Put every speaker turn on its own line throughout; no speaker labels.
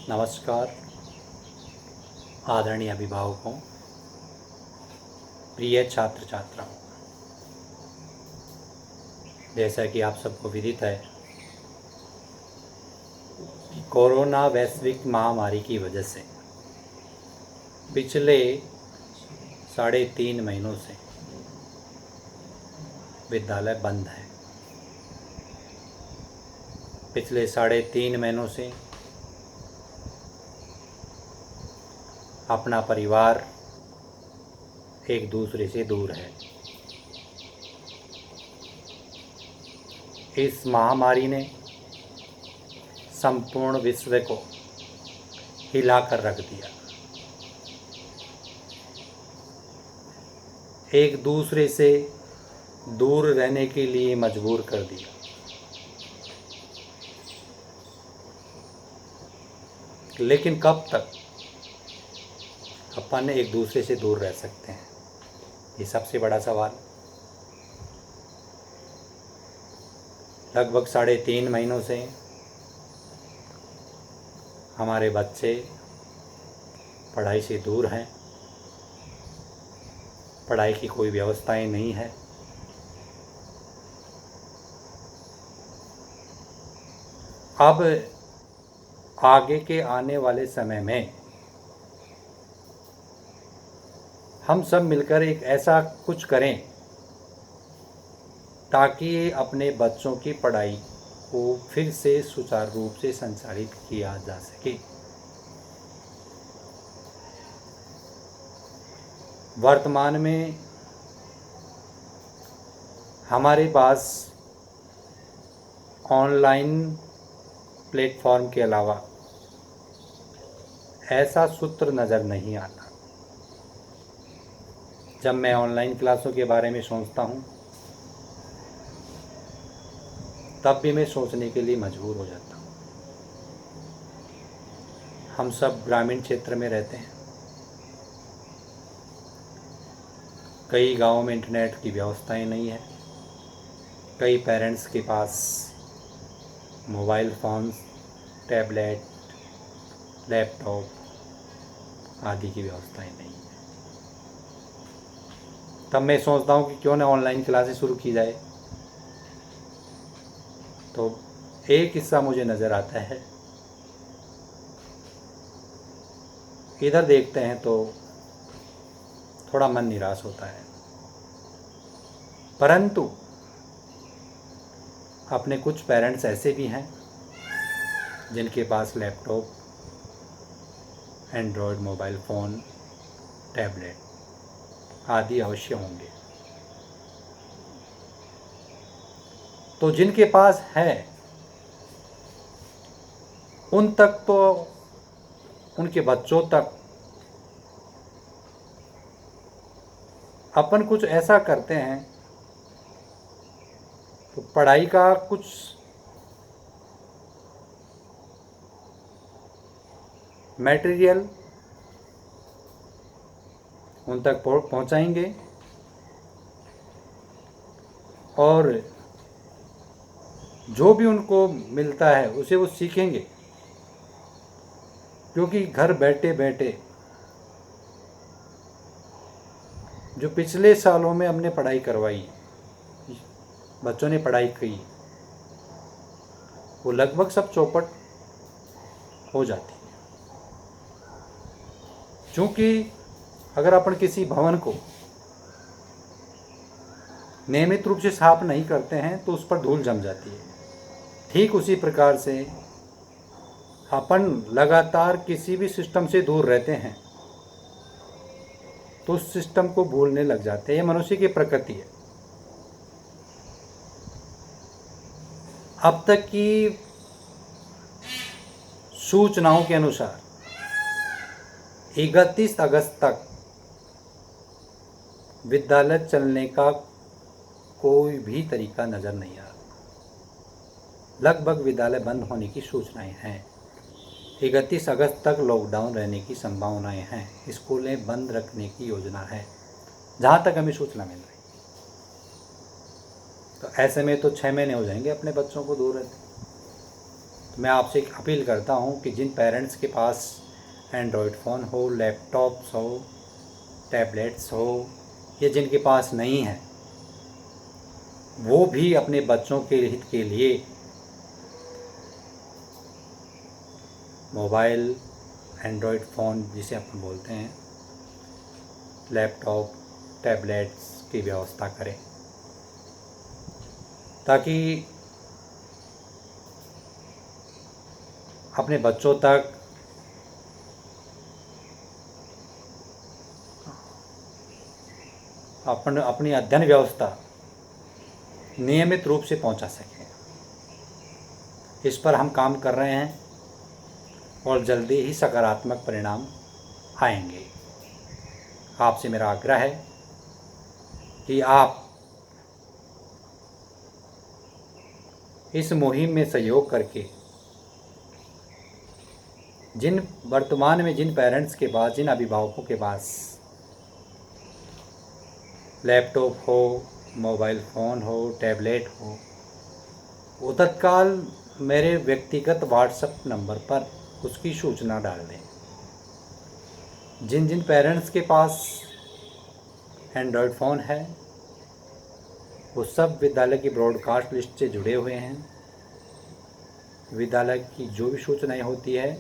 नमस्कार आदरणीय अभिभावकों, प्रिय छात्र छात्राओं। जैसा कि आप सबको विदित है कि कोरोना वैश्विक महामारी की वजह से पिछले 3.5 महीनों से विद्यालय बंद है। पिछले 3.5 महीनों से अपना परिवार एक दूसरे से दूर है। इस महामारी ने संपूर्ण विश्व को हिलाकर रख दिया, एक दूसरे से दूर रहने के लिए मजबूर कर दिया। लेकिन कब तक अपन एक दूसरे से दूर रह सकते हैं, ये सबसे बड़ा सवाल। लगभग 3.5 महीनों से हमारे बच्चे पढ़ाई से दूर हैं, पढ़ाई की कोई व्यवस्थाएं नहीं है। अब आगे के आने वाले समय में हम सब मिलकर एक ऐसा कुछ करें ताकि अपने बच्चों की पढ़ाई को फिर से सुचारू रूप से संचालित किया जा सके। वर्तमान में हमारे पास ऑनलाइन प्लेटफॉर्म के अलावा ऐसा सूत्र नज़र नहीं आता। जब मैं ऑनलाइन क्लासों के बारे में सोचता हूँ तब भी मैं सोचने के लिए मजबूर हो जाता हूँ। हम सब ग्रामीण क्षेत्र में रहते हैं। कई गांवों में इंटरनेट की व्यवस्थाएं नहीं है। कई पेरेंट्स के पास मोबाइल फ़ोन्स, टैबलेट, लैपटॉप आदि की व्यवस्थाएं नहीं है। तब मैं सोचता हूँ कि क्यों ना ऑनलाइन क्लासेस शुरू की जाए। तो एक हिस्सा मुझे नज़र आता है, इधर देखते हैं तो थोड़ा मन निराश होता है। परंतु अपने कुछ पेरेंट्स ऐसे भी हैं जिनके पास laptop, Android mobile phone, tablet आदि अवश्य होंगे। तो जिनके पास है उन तक तो उनके बच्चों तक अपन कुछ ऐसा करते हैं तो पढ़ाई का कुछ मटेरियल उन तक पहुंचाएंगे और जो भी उनको मिलता है उसे वो सीखेंगे। क्योंकि घर बैठे बैठे जो पिछले सालों में हमने पढ़ाई करवाई, बच्चों ने पढ़ाई की, वो लगभग सब चौपट हो जाती है। क्योंकि अगर अपन किसी भवन को नियमित रूप से साफ नहीं करते हैं तो उस पर धूल जम जाती है। ठीक उसी प्रकार से अपन लगातार किसी भी सिस्टम से दूर रहते हैं तो उस सिस्टम को भूलने लग जाते हैं। ये मनुष्य की प्रकृति है। अब तक की सूचनाओं के अनुसार 31 अगस्त तक विद्यालय चलने का कोई भी तरीका नज़र नहीं आ रहा। लगभग विद्यालय बंद होने की सूचनाएं हैं। 31 अगस्त तक लॉकडाउन रहने की संभावनाएं हैं। स्कूलें बंद रखने की योजना है, जहाँ तक हमें सूचना मिल रही। तो ऐसे में तो 6 महीने हो जाएंगे अपने बच्चों को दूर रहते। तो मैं आपसे एक अपील करता हूँ कि जिन पेरेंट्स के पास एंड्रॉयड फ़ोन हो, लैपटॉप्स हो, टैबलेट्स हो, या जिनके पास नहीं है, वो भी अपने बच्चों के हित के लिए मोबाइल, एंड्रॉयड फ़ोन जिसे अपन बोलते हैं, लैपटॉप, टैबलेट्स की व्यवस्था करें, ताकि अपने बच्चों तक अपनी अध्ययन व्यवस्था नियमित रूप से पहुंचा सकें। इस पर हम काम कर रहे हैं और जल्दी ही सकारात्मक परिणाम आएंगे। आपसे मेरा आग्रह है कि आप इस मुहिम में सहयोग करके जिन वर्तमान में जिन पेरेंट्स के पास, जिन अभिभावकों के पास लैपटॉप हो, मोबाइल फ़ोन हो, टैबलेट हो, वो तत्काल मेरे व्यक्तिगत व्हाट्सएप नंबर पर उसकी सूचना डाल दें। जिन जिन पेरेंट्स के पास एंड्रॉयड फ़ोन है वो सब विद्यालय की ब्रॉडकास्ट लिस्ट से जुड़े हुए हैं। विद्यालय की जो भी सूचनाएं होती है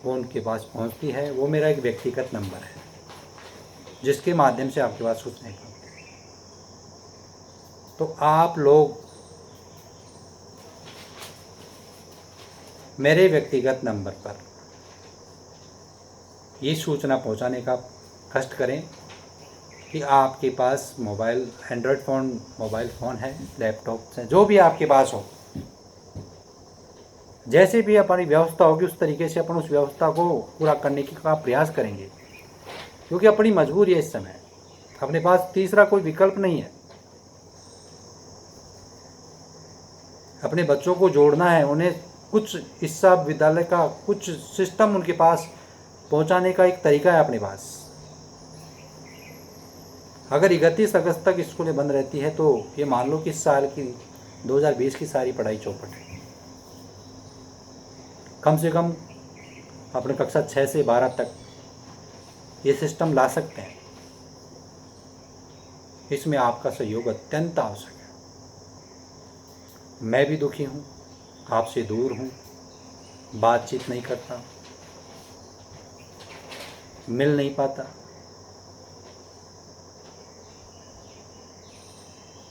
वो उनके पास पहुंचती है। वो मेरा एक व्यक्तिगत नंबर है जिसके माध्यम से आपके पास सूचनाएं पहुंचती है। तो आप लोग मेरे व्यक्तिगत नंबर पर ये सूचना पहुंचाने का कष्ट करें कि आपके पास mobile, Android phone, mobile phone है, लैपटॉप है, जो भी आपके पास हो, जैसे भी हमारी व्यवस्था होगी उस तरीके से अपन उस व्यवस्था को पूरा करने का प्रयास करेंगे, क्योंकि अपनी मजबूरी है इस समय। अपने पास तीसरा कोई विकल्प नहीं है। अपने बच्चों को जोड़ना है, उन्हें कुछ हिस्सा विद्यालय का, कुछ सिस्टम उनके पास पहुंचाने का एक तरीका है अपने पास। अगर 31 अगस्त तक स्कूलें बंद रहती है तो ये मान लो कि इस साल की 2020 की सारी पढ़ाई चौपट है। कम से कम अपने कक्षा 6 से 12 तक ये सिस्टम ला सकते हैं। इसमें आपका सहयोग अत्यंत आवश्यक है। मैं भी दुखी हूँ, आपसे दूर हूँ, बातचीत नहीं करता, मिल नहीं पाता,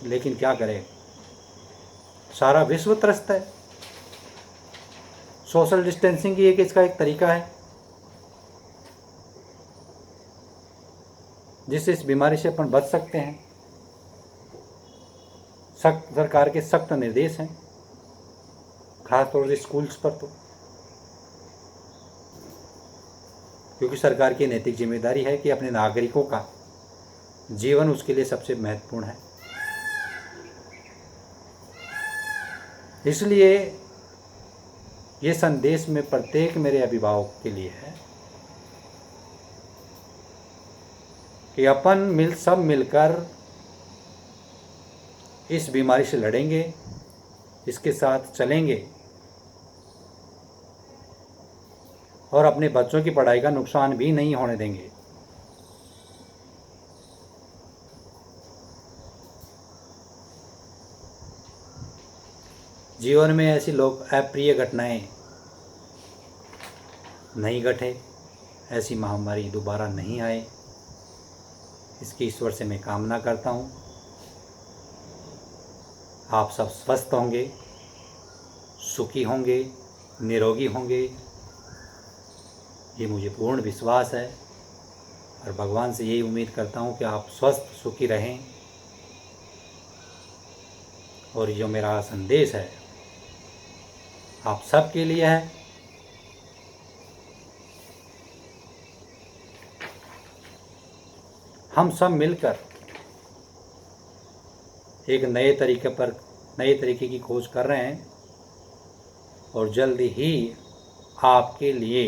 लेकिन क्या करें, सारा विश्व त्रस्त है। सोशल डिस्टेंसिंग की इसका एक तरीका है जिससे इस बीमारी से अपन बच सकते हैं। सख्त सरकार के सख्त निर्देश हैं, खासतौर से स्कूल्स पर, तो क्योंकि सरकार की नैतिक जिम्मेदारी है कि अपने नागरिकों का जीवन उसके लिए सबसे महत्वपूर्ण है। इसलिए ये संदेश में प्रत्येक मेरे अभिभावक के लिए है कि अपन सब मिलकर इस बीमारी से लड़ेंगे, इसके साथ चलेंगे और अपने बच्चों की पढ़ाई का नुकसान भी नहीं होने देंगे। जीवन में ऐसी लोग अप्रिय घटनाएं नहीं घटे, ऐसी महामारी दोबारा नहीं आए, इसकी ईश्वर से मैं कामना करता हूँ। आप सब स्वस्थ होंगे, सुखी होंगे, निरोगी होंगे, ये मुझे पूर्ण विश्वास है और भगवान से यही उम्मीद करता हूँ कि आप स्वस्थ सुखी रहें। और जो मेरा संदेश है आप सबके लिए है। हम सब मिलकर एक नए तरीके की खोज कर रहे हैं और जल्द ही आपके लिए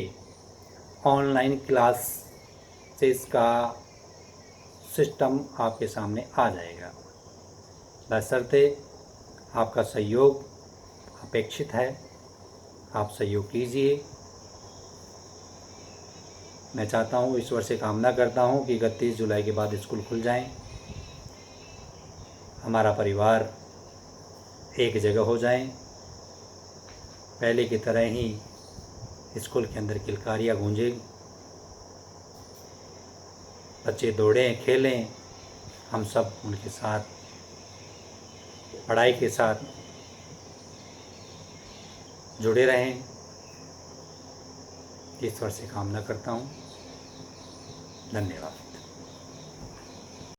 ऑनलाइन क्लासेस का सिस्टम आपके सामने आ जाएगा। बशर्ते आपका सहयोग अपेक्षित है। आप सहयोग कीजिए। मैं चाहता हूँ, ईश्वर से कामना करता हूँ कि 31 जुलाई के बाद स्कूल खुल जाएं, हमारा परिवार एक जगह हो जाए, पहले की तरह ही स्कूल के अंदर किलकारियाँ गूंजें, बच्चे दौड़ें खेलें, हम सब उनके साथ पढ़ाई के साथ जुड़े रहें। ईश्वर से कामना करता हूँ। धन्यवाद।